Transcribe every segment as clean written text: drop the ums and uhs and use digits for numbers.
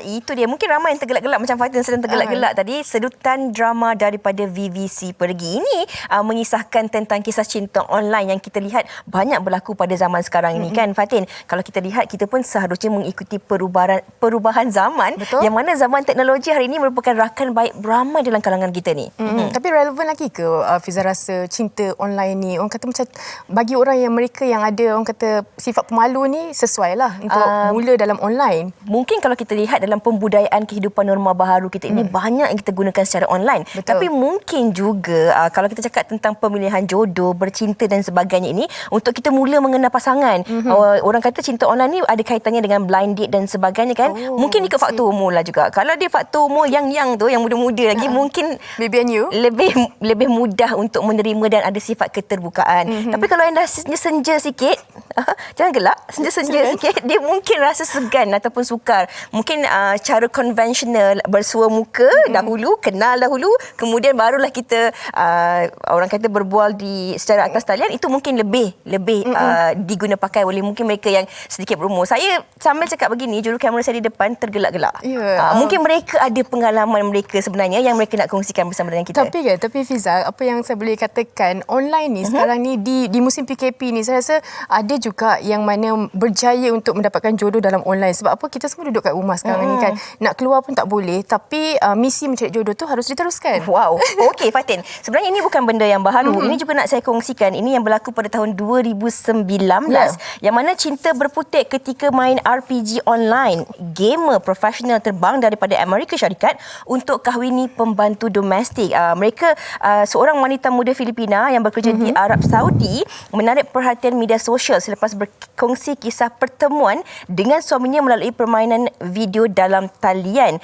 Itu dia. Mungkin ramai yang tergelak-gelak macam Fatin sedang tergelak-gelak tadi. Sedutan drama daripada VVC Pergi ini mengisahkan tentang kisah cinta online yang kita lihat banyak berlaku pada zaman sekarang ini kan Fatin. Kalau kita lihat, kita pun seharusnya mengikuti perubahan zaman. Betul. Yang mana zaman teknologi hari ini merupakan rakan baik ramai dalam kalangan kita ni. Tapi relevan lagi ke Fiza rasa cinta online ni? Orang kata macam bagi orang yang mereka yang ada orang kata sifat pemalu ni sesuai lah untuk mula dalam online. Mungkin kalau kita lihat dalam pembudayaan kehidupan norma baharu kita ini banyak yang kita gunakan secara online. Betul. Tapi mungkin juga kalau kita cakap tentang pemilihan jodoh, bercinta dan sebagainya ini, untuk kita mula mengenal pasangan. Orang kata cinta online ni ada kaitannya dengan blind date dan sebagainya kan. Mungkin ikut faktor umur lah juga. Kalau dia faktor umur yang tu, yang muda-muda lagi, mungkin Baby and you lebih mudah untuk menerima dan ada sifat keterbukaan. Tapi kalau yang dah senja sikit, jangan gelak, senja sikit, dia mungkin rasa segan ataupun sukar. Mungkin cara konvensional bersua muka dahulu, kenal dahulu, kemudian barulah kita orang kata berbual secara atas talian, itu mungkin lebih diguna pakai oleh mungkin mereka yang sedikit berumur. Saya sambil cakap begini, juru kamera saya di depan tergelak-gelak. Mungkin mereka ada pengalaman mereka sebenarnya yang mereka nak kongsikan bersama dengan kita. Tapi Fiza, apa yang saya boleh katakan, online ni sekarang ni di musim PKP ni, saya rasa ada juga yang mana berjaya untuk mendapatkan jodoh dalam online. Sebab apa? Kita semua duduk kat rumah sekarang ni kan. Nak keluar pun tak boleh. Tapi misi mencari jodoh tu harus diteruskan. Wow. Okey Fatin. Sebenarnya ini bukan benda yang baharu. Ini juga nak saya kongsikan. Ini yang berlaku pada tahun 2019. Yang mana cinta berputik ketika main RPG online. Gamer profesional terbang daripada Amerika Syarikat untuk kahwini pembantu domestik. Mereka seorang wanita muda Filipina yang bekerja di Arab Saudi menarik perhatian media sosial selepas berkongsi kisah pertemuan dengan suaminya melalui permainan video dalam talian.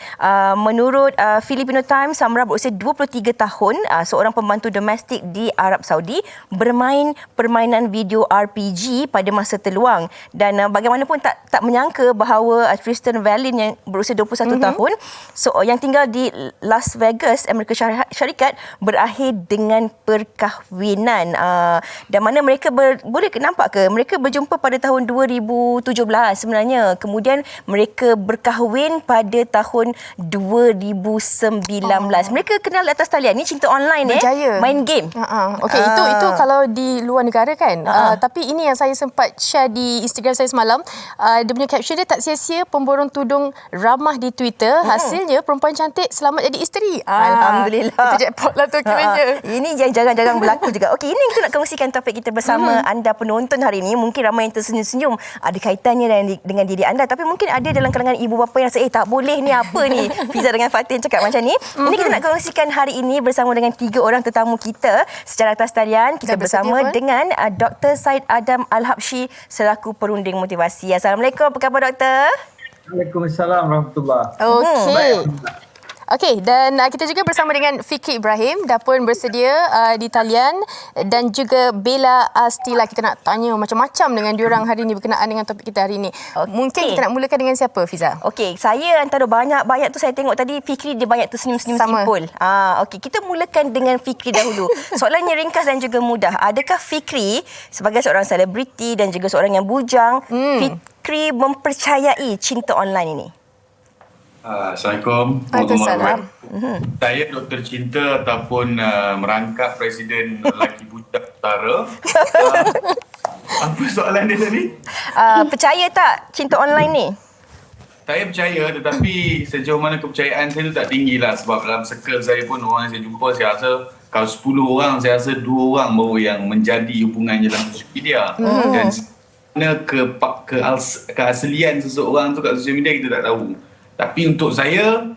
Menurut Filipino Times, Samra berusia 23 tahun, seorang pembantu domestik di Arab Saudi, bermain permainan video RPG pada masa terluang. Dan bagaimanapun tak menyangka bahawa Tristan Vallin yang berusia 21 tahun, yang tinggal di Las Vegas, Amerika Syarikat, berakhir dengan perkahwinan. Dan mana mereka boleh nampak ke? Mereka berjumpa pada tahun 2017 sebenarnya. Kemudian mereka berkahwin pada tahun 2019. Mereka kenal atas talian. Ni cinta online berjaya. Main game. Okey, itu kalau di luar negara kan. Tapi ini yang saya sempat share di Instagram saya semalam. Dia punya caption dia, tak sia-sia pemborong tudung ramah di Twitter. Hasilnya perempuan cantik selamat jadi isteri. Alhamdulillah. Itu jackpot lah tu kiranya. Ini yang jarang-jarang berlaku juga. Okey, ini yang kita nak kongsikan topik kita bersama anda penonton hari ini. Mungkin ramai yang tersenyum-senyum. Ada kaitannya dengan diri anda. Tapi mungkin ada dalam kalangan ibu bapa yang rasa, tak boleh ni, apa ni? Fiza dengan Fatin cakap macam ni. Ini kita nak kongsikan hari ini bersama dengan 3 orang tetamu kita secara atas talian. Kita bersama dengan Dr. Syed Adam Al-Habsyi selaku perunding motivasi. Assalamualaikum, apa khabar doktor? Waalaikumsalam warahmatullahi. Okey. Okey, dan kita juga bersama dengan Fikri Ibrahim, dah pun bersedia di talian, dan juga Bella Astila. Kita nak tanya macam-macam dengan diorang hari ini berkenaan dengan topik kita hari ini. Mungkin kita nak mulakan dengan siapa, Fiza? Okey, saya antara banyak tu saya tengok tadi Fikri dia banyak tersenyum-senyum simpul. Okey, kita mulakan dengan Fikri dahulu. Soalannya ringkas dan juga mudah. Adakah Fikri sebagai seorang selebriti dan juga seorang yang bujang, Fikri mempercayai cinta online ini? Assalamualaikum. Waalaikumsalam. Saya doktor cinta ataupun merangkap Presiden Lelaki Budak Utara. Apa soalan dia tadi? Percaya tak cinta online ni? Saya percaya, tetapi sejauh mana kepercayaan saya tu tak tinggi lah. Sebab dalam circle saya pun, orang yang saya jumpa, saya rasa kalau 10 orang, saya rasa 2 orang baru yang menjadi hubungan dalam sosial media. Dan sebenarnya keaslian seseorang tu kat sosial media kita tak tahu. Tapi untuk saya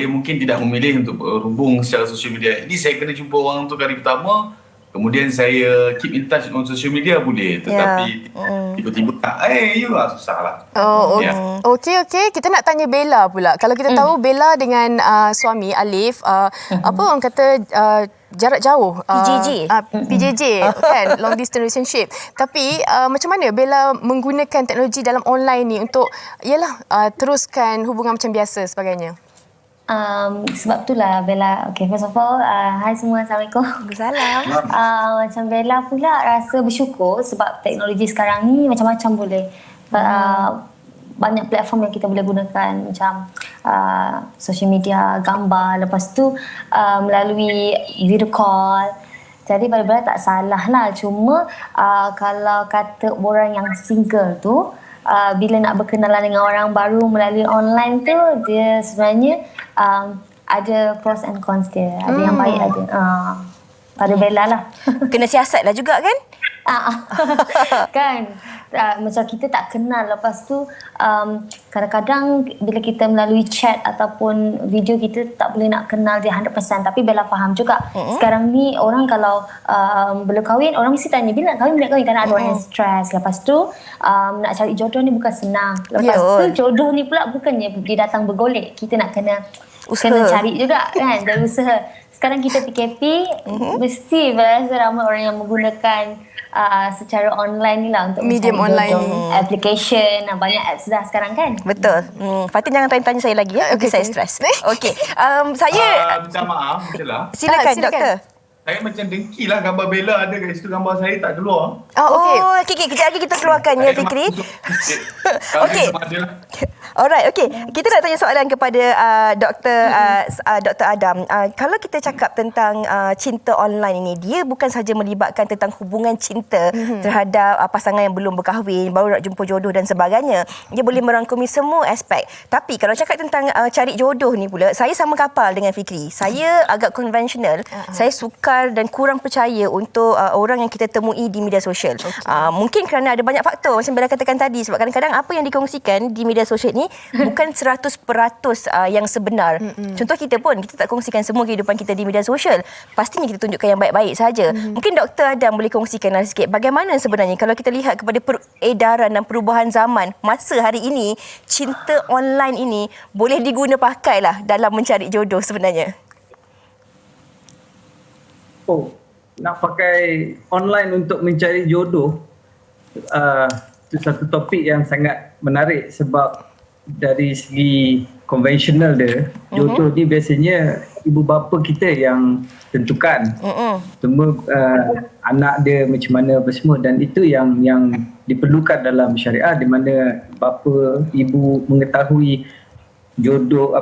mungkin tidak memilih untuk berhubung secara sosial media. Jadi saya kena jumpa orang tu kali pertama, kemudian saya keep in touch on sosial media boleh. Tetapi tiba-tiba, susah lah. Okey. Kita nak tanya Bella pula. Kalau kita tahu Bella dengan suami Alif, apa orang kata, jarak jauh, PJJ kan, long distance relationship. Tapi macam mana Bella menggunakan teknologi dalam online ni untuk teruskan hubungan macam biasa sebagainya? Sebab itulah Bella, first of all, hai semua, Assalamualaikum. Salam. Macam Bella pula rasa bersyukur sebab teknologi sekarang ni macam-macam boleh. banyak platform yang kita boleh gunakan macam social media, gambar, lepas tu melalui video call. Jadi bala-bala tak salah lah. Cuma kalau kata orang yang single tu, bila nak berkenalan dengan orang baru melalui online tu, dia sebenarnya ada pros and cons dia. Ada yang baik, ada. Pada Bella lah. Kena siasat lah juga kan? Kan macam kita tak kenal, lepas tu kadang-kadang bila kita melalui chat ataupun video, kita tak boleh nak kenal dia 100%, tapi Bella faham juga. Sekarang ni orang kalau belum kahwin, orang mesti tanya bila nak kahwin, kerana ada orang yang stres. Lepas tu nak cari jodoh ni bukan senang. Lepas tu jodoh ni pula bukannya dia datang bergolek, kita nak kena cari juga kan, dan usaha. Sekarang kita PKP, mesti rasa ramai orang yang menggunakan secara online ni lah untuk medium online ni. Application, banyak apps dah sekarang kan. Betul. Fatin jangan tanya-tanya saya lagi ya. Okay, saya stres. Okey. Saya Minta maaf, Sheila. silakan silakan. doktor. Saya macam dengki lah gambar Bella ada kat situ, gambar saya tak keluar. Okey. Kejap lagi kita keluarkan ya, Fikri. Okey. Alright, okey. Kita nak tanya soalan kepada Dr. Adam. Kalau kita cakap tentang cinta online ini, dia bukan sahaja melibatkan tentang hubungan cinta terhadap pasangan yang belum berkahwin, baru nak jumpa jodoh dan sebagainya. Dia boleh merangkumi semua aspek. Tapi kalau cakap tentang cari jodoh ni pula, saya sama kapal dengan Fikri. Saya agak konvensional. Saya sukar dan kurang percaya untuk orang yang kita temui di media sosial. Mungkin kerana ada banyak faktor macam Bella katakan tadi, sebab kadang-kadang apa yang dikongsikan di media sosial ni bukan 100% yang sebenar. Contoh kita pun, kita tak kongsikan semua kehidupan kita di media sosial. Pastinya kita tunjukkan yang baik-baik saja. Mungkin Dr. Adam boleh kongsikanlah sikit bagaimana sebenarnya kalau kita lihat kepada peredaran dan perubahan zaman masa hari ini, cinta online ini boleh diguna pakailah dalam mencari jodoh sebenarnya. Nak pakai online untuk mencari jodoh, itu satu topik yang sangat menarik sebab dari segi konvensional dia, jodoh ni biasanya ibu bapa kita yang tentukan. Semua anak dia macam mana apa semua, dan itu yang diperlukan dalam syariah, di mana bapa, ibu mengetahui jodoh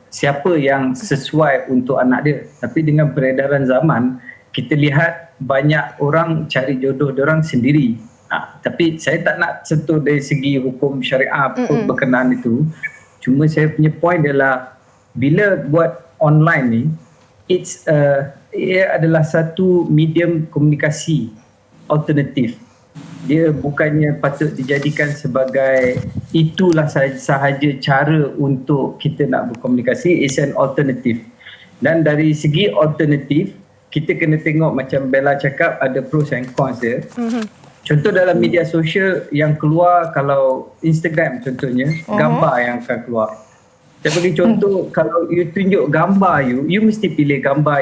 siapa yang sesuai untuk anak dia. Tapi dengan peredaran zaman, kita lihat banyak orang cari jodoh diorang sendiri. Tapi saya tak nak sentuh dari segi hukum syariah berkenaan itu. Cuma saya punya point adalah bila buat online ni, ia adalah satu medium komunikasi alternatif. Dia bukannya patut dijadikan sebagai itulah sahaja cara untuk kita nak berkomunikasi. It's an alternative. Dan dari segi alternatif, kita kena tengok macam Bella cakap, ada pros and cons dia. Contoh dalam media sosial yang keluar, kalau Instagram contohnya, gambar yang akan keluar. Saya bagi contoh, kalau you tunjuk gambar you mesti pilih gambar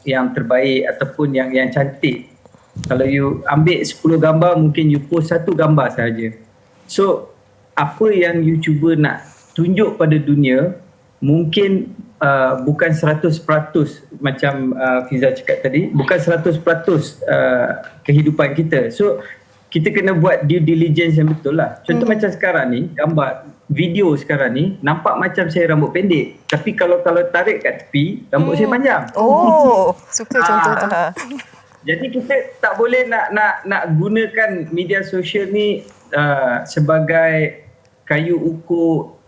yang terbaik ataupun yang cantik. Kalau you ambil 10 gambar, mungkin you post satu gambar sahaja. So, apa yang you cuba nak tunjuk pada dunia, mungkin bukan 100% macam Fiza cakap tadi, bukan 100% kehidupan kita. So, kita kena buat due diligence yang betul lah. Contoh macam sekarang ni, gambar, video sekarang ni, nampak macam saya rambut pendek. Tapi kalau tarik kat tepi, rambut saya panjang. Suka contoh tu. Jadi kita tak boleh nak gunakan media sosial ni sebagai kayu ukur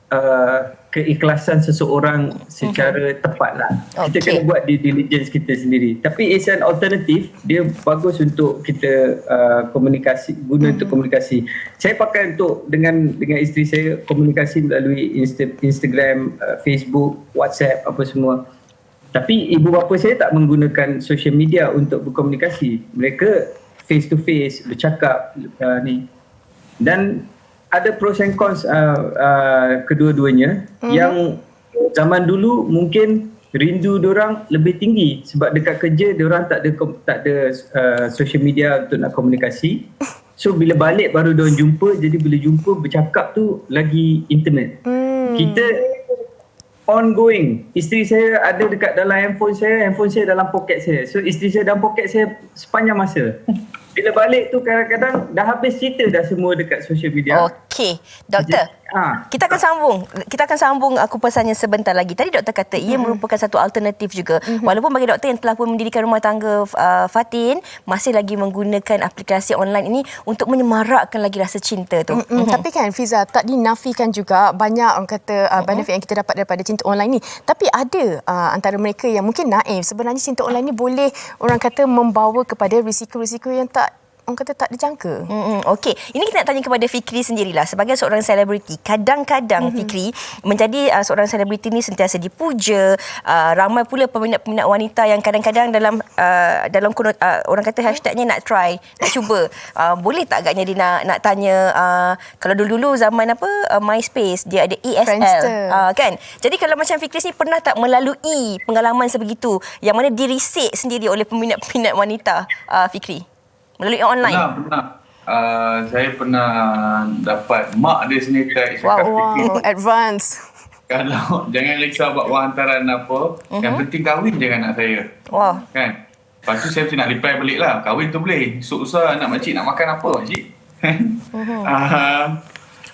keikhlasan seseorang secara tepat lah. Kita kena buat due diligence kita sendiri. Tapi it's an alternative. Dia bagus untuk kita komunikasi, guna untuk komunikasi. Saya pakai untuk dengan isteri saya komunikasi melalui Instagram, Facebook, WhatsApp, apa semua. Tapi ibu bapa saya tak menggunakan social media untuk berkomunikasi. Mereka face to face, bercakap ni. Dan ada pros and cons kedua-duanya. Yang zaman dulu mungkin rindu diorang lebih tinggi sebab dekat kerja diorang tak ada social media untuk nak komunikasi. So bila balik baru diorang jumpa, jadi bila jumpa bercakap tu lagi intimate. Kita ongoing. Isteri saya ada dekat dalam handphone saya dalam poket saya. So isteri saya dalam poket saya sepanjang masa. Bila balik tu kadang-kadang dah habis cerita dah semua dekat social media. Okey, doktor. Kita akan sambung kupasannya sebentar lagi. Tadi doktor kata ia merupakan satu alternatif juga. Walaupun bagi doktor yang telah pun mendirikan rumah tangga Fatin masih lagi menggunakan aplikasi online ini untuk menyemarakkan lagi rasa cinta tu. Tapi kan Fiza, tak dinafikan juga banyak orang kata benefit yang kita dapat daripada cinta online ni. Tapi ada antara mereka yang mungkin naif. Sebenarnya cinta online ni boleh orang kata membawa kepada risiko-risiko yang orang kata tak dijangka. Okey, ini kita nak tanya kepada Fikri sendirilah. Sebagai seorang selebriti, kadang-kadang Fikri menjadi seorang selebriti ni sentiasa dipuja. Ramai pula peminat-peminat wanita yang kadang-kadang dalam orang kata hashtagnya nak try, nak cuba. Boleh tak agaknya dia nak tanya kalau dulu-dulu zaman MySpace dia ada ESL kan. Jadi kalau macam Fikri ni pernah tak melalui pengalaman sebegitu yang mana dirisik sendiri oleh peminat-peminat wanita, Fikri? Melalui online? Pernah. Saya pernah dapat mak dia sendiri Wow, advance. Kalau jangan risau buat wang hantaran apa, yang penting kahwin je dengan anak saya. Wow. Kan? Lepas tu saya mesti nak reply balik lah. Kahwin tu boleh. Esok usah anak makcik nak makan apa makcik?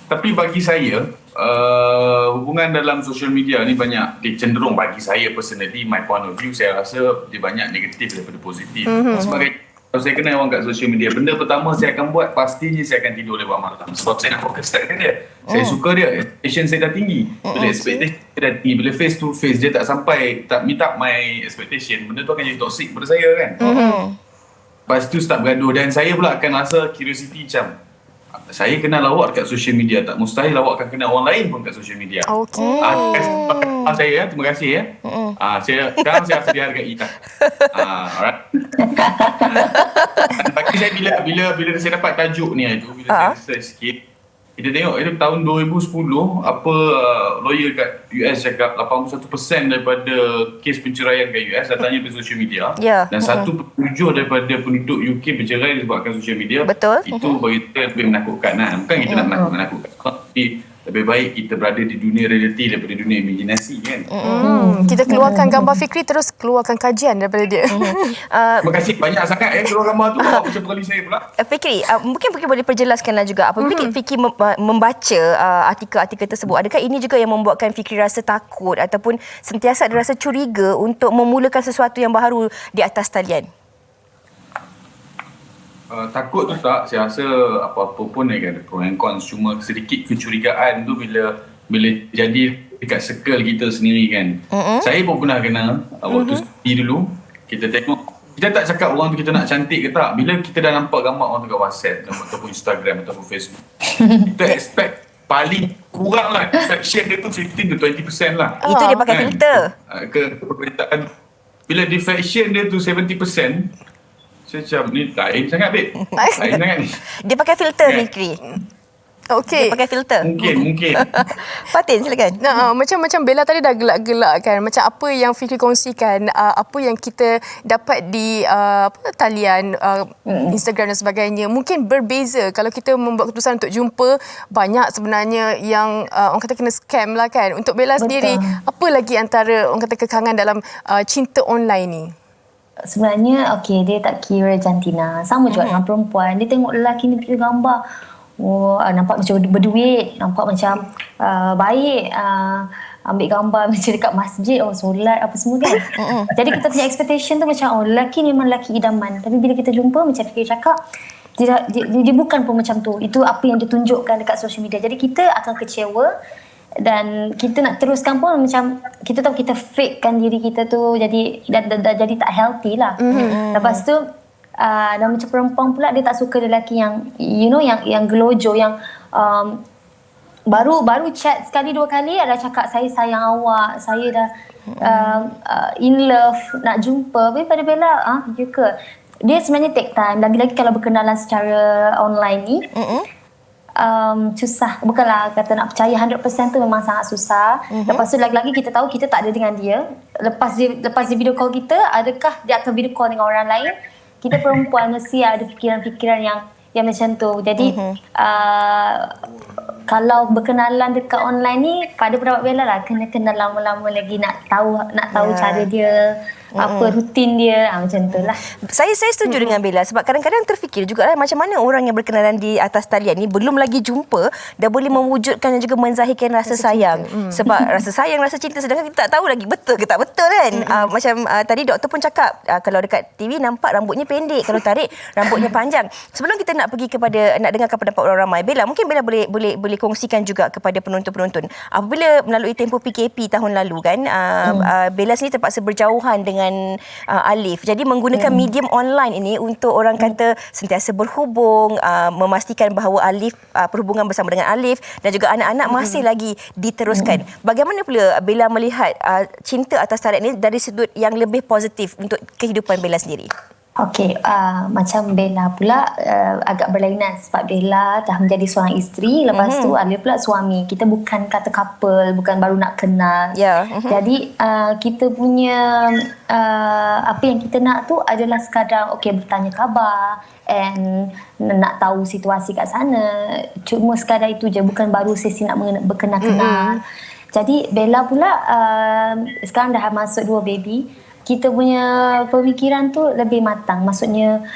Tapi bagi saya, hubungan dalam social media ni banyak, cenderung bagi saya personally, my point of view, saya rasa dia banyak negatif daripada positif. Sebagai kalau saya kenal orang kat social media, benda pertama saya akan buat, pastinya saya akan tidur lewat malam. Sebab saya nak fokus kat dia. Saya suka dia. Expectation saya dah tinggi. Bila expectation dah tinggi, bila face to face dia tak sampai, tak meet up my expectation, benda tu akan jadi toxic pada saya kan. Lepas tu start bergaduh. Dan saya pula akan rasa curiosity macam, saya kenal awak dekat social media, tak mustahil awak akan kenal orang lain pun kat social media. Okey. Saya terima kasih ya. Sekarang saya rasa dihargai tak. Alright. Bagi saya bila saya dapat tajuk ni itu, bila saya research sikit, kita tengok itu tahun 2010 lawyer kat US cakap 81% daripada kes penceraian kat US datangnya dari social media. Dan 1/7 daripada penduduk UK bercerai disebabkan social media. Betul. Itu bagi kita lebih menakutkan. Bukan kita nak menakutkan, tapi lebih baik kita berada di dunia realiti daripada dunia imaginasi kan. Kita keluarkan gambar Fikri, terus keluarkan kajian daripada dia. Terima kasih banyak sangat keluar gambar tu. Macam kali saya pula. Fikri, mungkin Fikri boleh perjelaskanlah juga apabila Fikri membaca artikel-artikel tersebut, adakah ini juga yang membuatkan Fikri rasa takut ataupun sentiasa ada rasa curiga untuk memulakan sesuatu yang baru di atas talian? Takut tu tak, saya rasa apa-apa pun ada pro and cons, cuma sedikit kecurigaan tu bila jadi dekat circle kita sendiri kan. Saya pun pernah kena waktu study dulu, kita tengok, kita tak cakap orang tu kita nak cantik ke tak, bila kita dah nampak gambar orang tu kat WhatsApp ataupun Instagram ataupun Facebook, kita expect paling kurang lah defection dia tu 15-20% lah. Itu dia pakai filter. Keperitaan bila defection dia tu 70%, saya macam ni lain sangat babe. Lain sangat ni. Dia pakai filter Fikri. Okey. Dia pakai filter. Mungkin. Fatin silakan. Macam Bella tadi dah gelak-gelak kan. Macam apa yang Fikri kongsikan, apa yang kita dapat di talian Instagram dan sebagainya. Mungkin berbeza kalau kita membuat keputusan untuk jumpa, banyak sebenarnya yang orang kata kena scam lah kan. Untuk Bella sendiri, apa lagi antara orang kata kekangan dalam cinta online ni? Sebenarnya dia tak kira jantina. Sama juga dengan perempuan. Dia tengok lelaki ni punya gambar, nampak macam berduit, nampak macam baik, ambil gambar macam dekat masjid, solat apa semua kan. Jadi kita punya expectation tu macam lelaki ni memang lelaki idaman. Tapi bila kita jumpa, macam Fikri cakap, dia bukan pun macam tu. Itu apa yang ditunjukkan dekat social media. Jadi kita akan kecewa dan kita nak teruskan pun macam kita tahu kita fakekan diri kita tu, jadi jadi tak healthy lah. Lepas tu dan macam perempuan pula, dia tak suka lelaki yang yang gelojo, yang baru chat sekali dua kali ada cakap saya sayang awak, saya dah in love, nak jumpa. Tapi pada Bella juga dia sebenarnya take time. Lagi-lagi kalau berkenalan secara online ni, susah. Bukanlah kata nak percaya 100% tu, memang sangat susah. Lepas tu lagi-lagi kita tahu kita tak ada dengan dia. Lepas dia video call kita, adakah dia akan video call dengan orang lain? Kita perempuan mesti ada fikiran-fikiran yang macam tu. Jadi kalau berkenalan dekat online ni, pada pendapat Bella lah, kena kenal lama-lama lagi, nak tahu cara dia, apa rutin dia, macam tu lah. Saya setuju dengan Bella sebab kadang-kadang terfikir juga macam mana orang yang berkenalan di atas talian ni belum lagi jumpa dah boleh mewujudkan dan juga menzahirkan rasa sayang. Sebab rasa sayang, rasa cinta sedangkan kita tak tahu lagi betul ke tak betul kan. Macam tadi doktor pun cakap kalau dekat TV nampak rambutnya pendek, kalau tarik rambutnya panjang. Sebelum kita nak pergi kepada nak dengarkan pendapat orang ramai, Bella mungkin Bella boleh kongsikan juga kepada penonton-penonton apabila melalui tempoh PKP tahun lalu kan, Bella sendiri terpaksa berjauhan dengan Alif. Jadi menggunakan medium online ini untuk orang kata sentiasa berhubung, memastikan bahawa Alif perhubungan bersama dengan Alif dan juga anak-anak masih lagi diteruskan. Bagaimana pula Bella melihat cinta atas talian ini dari sudut yang lebih positif untuk kehidupan Bella sendiri? Okey, macam Bella pula agak berlainan sebab Bella dah menjadi seorang isteri, lepas tu Alif pula suami. Kita bukan kata couple, bukan baru nak kenal. Jadi kita punya apa yang kita nak tu adalah sekadar bertanya khabar and nak tahu situasi kat sana. Cuma sekadar itu je, bukan baru sesi nak berkenal-kenal. Jadi Bella pula sekarang dah masuk 2 baby. Kita punya pemikiran tu lebih matang. Maksudnya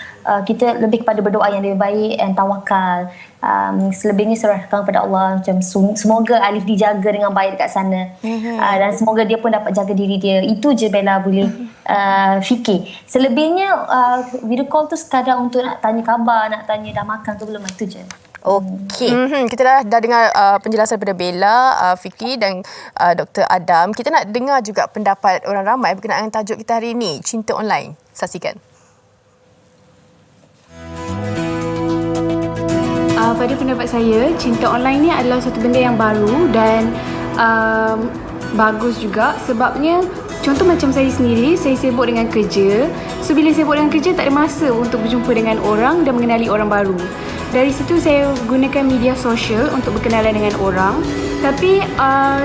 kita lebih kepada berdoa yang lebih baik and tawakal. Selebihnya serahkan kepada Allah. Macam semoga Alif dijaga dengan baik dekat sana. Dan semoga dia pun dapat jaga diri dia. Itu je Bella boleh fikir. Selebihnya video call tu sekadar untuk nak tanya khabar, nak tanya dah makan ke belum, itu je. Okey. Kita dah dengar penjelasan daripada Bella, Fikri dan Dr. Adam. Kita nak dengar juga pendapat orang ramai berkenaan tajuk kita hari ini, cinta online. Saksikan. Pada pendapat saya, cinta online ni adalah satu benda yang baru dan bagus juga sebabnya contoh macam saya sendiri, saya sibuk dengan kerja. So bila sibuk dengan kerja tak ada masa untuk berjumpa dengan orang dan mengenali orang baru. Dari situ saya gunakan media sosial untuk berkenalan dengan orang. Tapi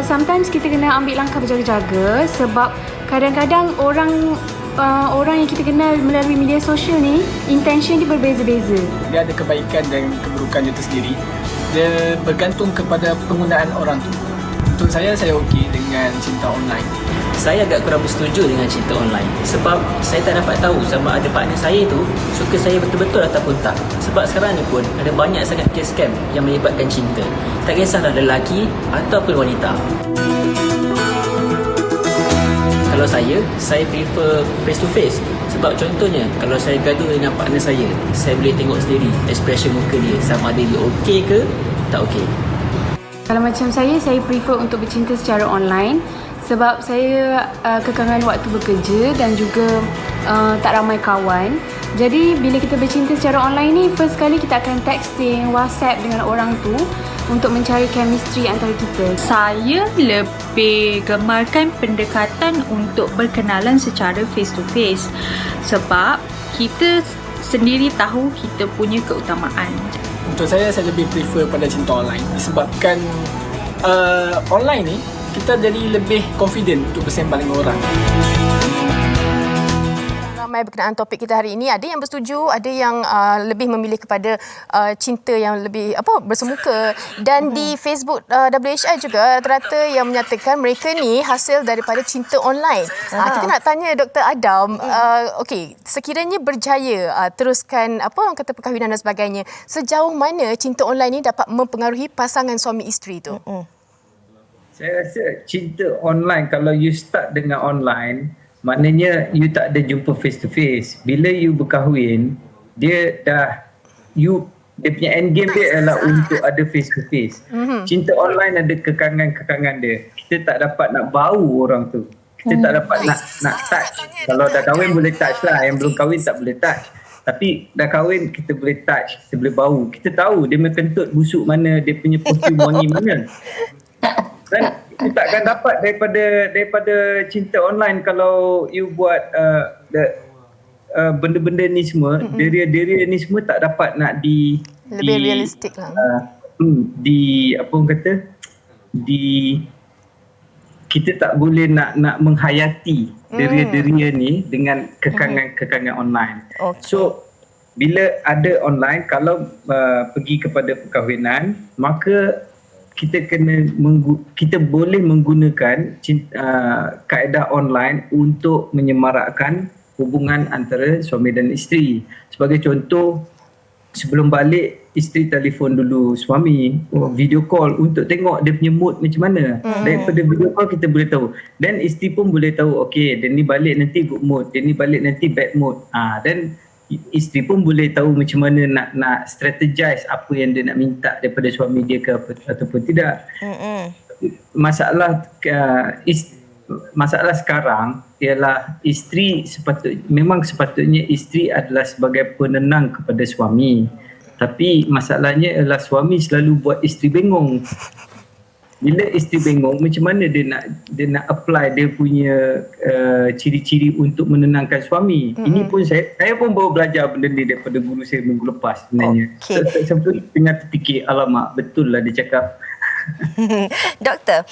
sometimes kita kena ambil langkah berjaga-jaga sebab kadang-kadang orang yang kita kenal melalui media sosial ni intention dia berbeza-beza. Dia ada kebaikan dan keburukan dia tersendiri. Dia bergantung kepada penggunaan orang tu. Untuk saya okey dengan cinta online. Saya agak kurang bersetuju dengan cinta online sebab saya tak dapat tahu sama ada partner saya tu suka saya betul-betul ataupun tak. Sebab sekarang ni pun ada banyak sangat kes scam yang melibatkan cinta. Tak kisahlah lelaki ataupun wanita. Kalau saya prefer face to face. Sebab contohnya kalau saya gaduh dengan partner saya boleh tengok sendiri ekspresi muka dia sama ada dia okey ke tak okey. Kalau macam saya prefer untuk bercinta secara online sebab saya kekangan waktu bekerja dan juga tak ramai kawan. Jadi bila kita bercinta secara online ni, first kali kita akan texting, WhatsApp dengan orang tu untuk mencari chemistry antara kita. Saya lebih gemarkan pendekatan untuk berkenalan secara face to face sebab kita sendiri tahu kita punya keutamaan. Untuk saya lebih prefer pada cinta online disebabkan online ni kita jadi lebih confident untuk bersembang dengan orang. Ramai berkenaan topik kita hari ini. Ada yang bersetuju, ada yang lebih memilih kepada cinta yang lebih bersemuka. Dan di Facebook WHI juga rata-rata yang menyatakan mereka ni hasil daripada cinta online. Kita nak tanya Dr. Adam, okey, sekiranya berjaya teruskan orang kata perkahwinan dan sebagainya, sejauh mana cinta online ni dapat mempengaruhi pasangan suami isteri tu? Saya rasa cinta online, kalau you start dengan online, maknanya you tak ada jumpa face to face. Bila you berkahwin, dia punya end game dia adalah untuk ada face to face. Cinta online ada kekangan-kekangan dia. Kita tak dapat nak bau orang tu. Kita tak dapat nak touch. Kalau dah kahwin boleh touch lah, yang belum kahwin tak boleh touch. Tapi dah kahwin kita boleh touch, kita boleh bau. Kita tahu dia punya kentut busuk mana, dia punya perfume wangi mana. Dan you takkan dapat daripada cinta online kalau you buat benda-benda ni semua, deria-deria ni semua tak dapat nak lebih realistik lah. Kita tak boleh nak menghayati deria-deria ni dengan kekangan-kekangan online. Okay. So bila ada online, kalau pergi kepada perkahwinan, maka kita boleh menggunakan kaedah online untuk menyemarakkan hubungan antara suami dan isteri. Sebagai contoh, sebelum balik, isteri telefon dulu suami, video call untuk tengok dia punya mood macam mana. Daripada video call kita boleh tahu. Dan isteri pun boleh tahu, okay, dia ni balik nanti good mood, dia ni balik nanti bad mood. Dan isteri pun boleh tahu macam mana nak strategize apa yang dia nak minta daripada suami dia ke ataupun tidak. Masalah sekarang ialah memang sepatutnya isteri adalah sebagai penenang kepada suami. Tapi masalahnya ialah suami selalu buat isteri bengong. Bila isteri bengong, macam mana dia nak apply dia punya ciri-ciri untuk menenangkan suami. Ini pun saya pun baru belajar benda ni daripada guru saya minggu lepas sebenarnya. Okay. Saya pun tengah terfikir, alamak, betul lah dia cakap. Doktor,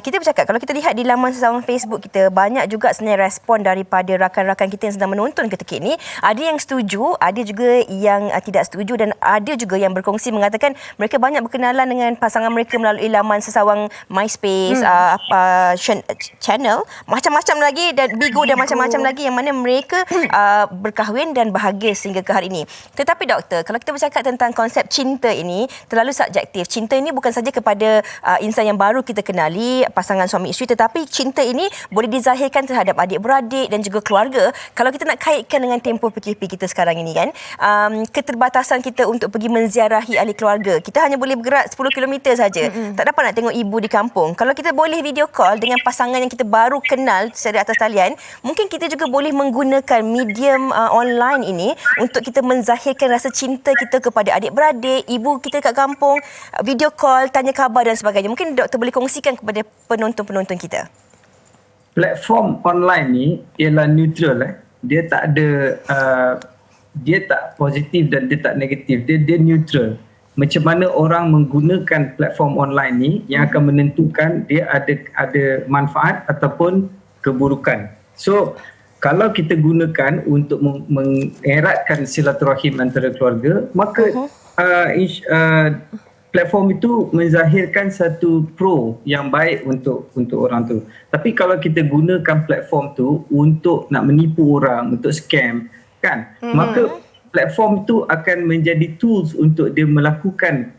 kita bercakap, kalau kita lihat di laman sesama Facebook kita, banyak juga sebenarnya respon daripada rakan-rakan kita yang sedang menonton ketika ini. Ada yang setuju, ada juga yang tidak setuju, dan ada juga yang berkongsi mengatakan mereka banyak berkenalan dengan pasangan mereka melalui laman sesawang MySpace, channel, macam-macam lagi, dan Bigo dan macam-macam lagi, yang mana mereka berkahwin dan bahagia sehingga ke hari ini. Tetapi doktor, kalau kita bercakap tentang konsep cinta ini, terlalu subjektif. Cinta ini bukan saja kepada insan yang baru kita kenali, pasangan suami isteri, tetapi cinta ini boleh dizahirkan terhadap adik-beradik dan juga keluarga. Kalau kita nak kaitkan dengan tempoh PKP kita sekarang ini kan, keterbatasan kita untuk pergi menziarahi ahli keluarga, kita hanya boleh bergerak 10 km saja. Tak dapat nak tengok ibu di kampung. Kalau kita boleh video call dengan pasangan yang kita baru kenal secara atas talian, mungkin kita juga boleh menggunakan medium online ini untuk kita menzahirkan rasa cinta kita kepada adik-beradik, ibu kita kat kampung, video call, tanya khabar dan sebagainya. Mungkin doktor boleh kongsikan kepada penonton-penonton kita. Platform online ni ialah neutral. Dia tak ada dia tak positif dan dia tak negatif. Dia neutral. Macam mana orang menggunakan platform online ni yang akan menentukan dia ada manfaat ataupun keburukan. So kalau kita gunakan untuk mengeratkan silaturahim antara keluarga, maka platform itu menzahirkan satu pro yang baik untuk orang tu. Tapi kalau kita gunakan platform tu untuk nak menipu orang, untuk scam kan, maka platform tu akan menjadi tools untuk dia melakukan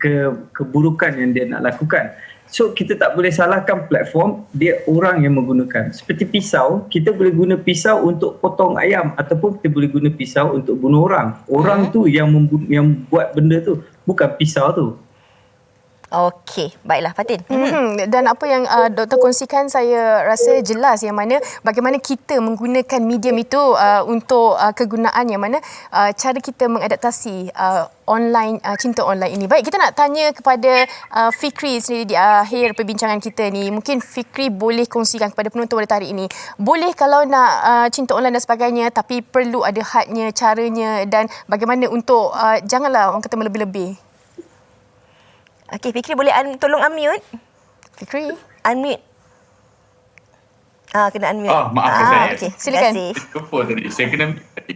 keburukan yang dia nak lakukan. So kita tak boleh salahkan platform, dia orang yang menggunakan. Seperti pisau, kita boleh guna pisau untuk potong ayam ataupun kita boleh guna pisau untuk bunuh orang. Orang tu yang buat benda tu, bukan pisau tu. Okey, baiklah Fatin. Dan apa yang doktor kongsikan saya rasa jelas, yang mana bagaimana kita menggunakan medium itu untuk kegunaan, yang mana cara kita mengadaptasi online, cinta online ini. Baik, kita nak tanya kepada Fikri sendiri di akhir perbincangan kita ni. Mungkin Fikri boleh kongsikan kepada penonton pada hari ini. Boleh kalau nak cinta online dan sebagainya, tapi perlu ada hadnya, caranya, dan bagaimana untuk janganlah orang kata melebih-lebih. Okey, Fikri boleh tolong unmute? Fikri, unmute. Kena unmute. Maafkan saya. Okay, silakan. Lupa tadi. Saya kena mute tadi.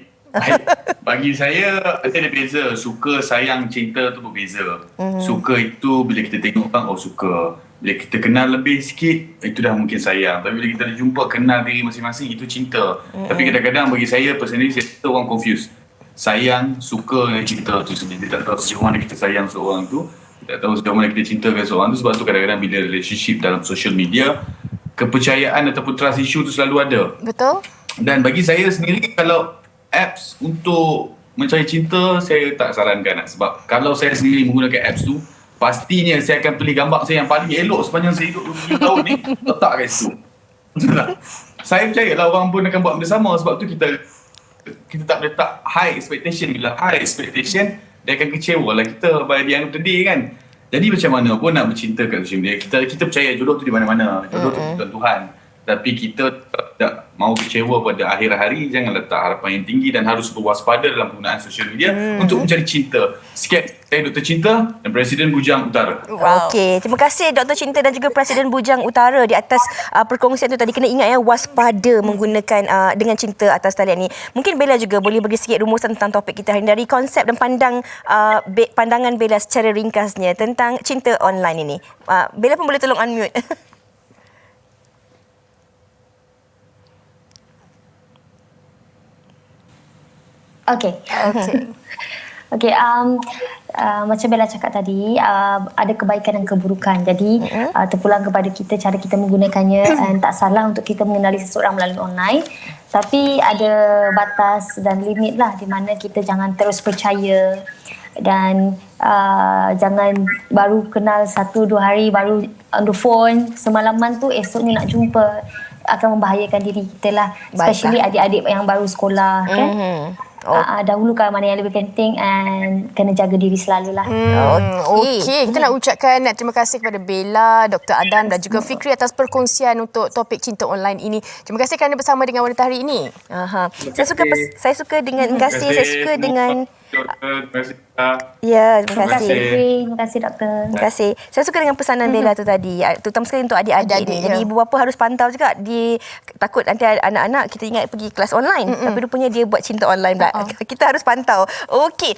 Bagi saya, ada beza. Suka, sayang, cinta tu berbeza. Suka itu bila kita tengok orang, suka. Bila kita kenal lebih sikit, itu dah mungkin sayang. Tapi bila kita dah jumpa, kenal diri masing-masing, itu cinta. Tapi kadang-kadang bagi saya, personally, saya orang confused. Sayang, suka dengan cinta tu sendiri. Dia tak tahu sejauh mana kita sayang seorang tu. Tak tahu sejauh mana kita cintakan seorang tu. Sebab tu kadang-kadang bila relationship dalam social media, kepercayaan ataupun trust issue tu selalu ada. Betul. Dan bagi saya sendiri, kalau apps untuk mencari cinta, saya tak sarankan. Sebab kalau saya sendiri menggunakan apps tu, pastinya saya akan pilih gambar saya yang paling elok sepanjang saya hidup 20 tahun ni, letak kat situ. Saya percayalah orang pun akan buat benda sama. Sebab tu kita tak boleh letak high expectation. Bila high expectation, dia akan kecewa lah kita by the end of the day kan. Jadi macam mana pun nak bercinta kat social media, kita percaya jodoh tu di mana-mana. Jodoh tu bukan Tuhan. Tapi kita tak mahu kecewa pada akhir hari, jangan letak harapan yang tinggi dan harus berwaspada dalam penggunaan sosial media untuk mencari cinta. Sekian, saya Dr. Cinta dan Presiden Bujang Utara. Okey, terima kasih Dr. Cinta dan juga Presiden Bujang Utara di atas perkongsian tu tadi. Kena ingat waspada menggunakan dengan cinta atas talian ni. Mungkin Bella juga boleh bagi sikit rumusan tentang topik kita hari ini dari konsep dan pandangan Bella secara ringkasnya tentang cinta online ini. Bella pun boleh tolong unmute. Okay. Macam Bella cakap tadi, ada kebaikan dan keburukan. Jadi terpulang kepada kita cara kita menggunakannya. Dan tak salah untuk kita mengenali seseorang melalui online, tapi ada batas dan limit lah, di mana kita jangan terus percaya dan jangan baru kenal 1-2 hari baru on the phone, semalaman tu esok ni nak jumpa, akan membahayakan diri kita lah. Especially adik-adik yang baru sekolah kan. Dahulukan mana yang lebih penting and kena jaga diri selalulah. Okey, kita nak ucapkan terima kasih kepada Bella, Dr. Adam dan juga Fikri atas perkongsian untuk topik cinta online ini. Terima kasih kerana bersama dengan Wanita Hari ini. Saya suka dengan saya suka dengan Terima kasih. Ya, terima Terima kasih kasih. Terima kasih doktor. Terima kasih. Saya suka dengan pesanan Bella tu tadi, terutama sekali untuk adik-adik ni. Jadi ibu bapa harus pantau juga. Takut nanti anak-anak kita ingat pergi kelas online, tapi rupanya dia buat cinta online pula. Kita harus pantau. Okey.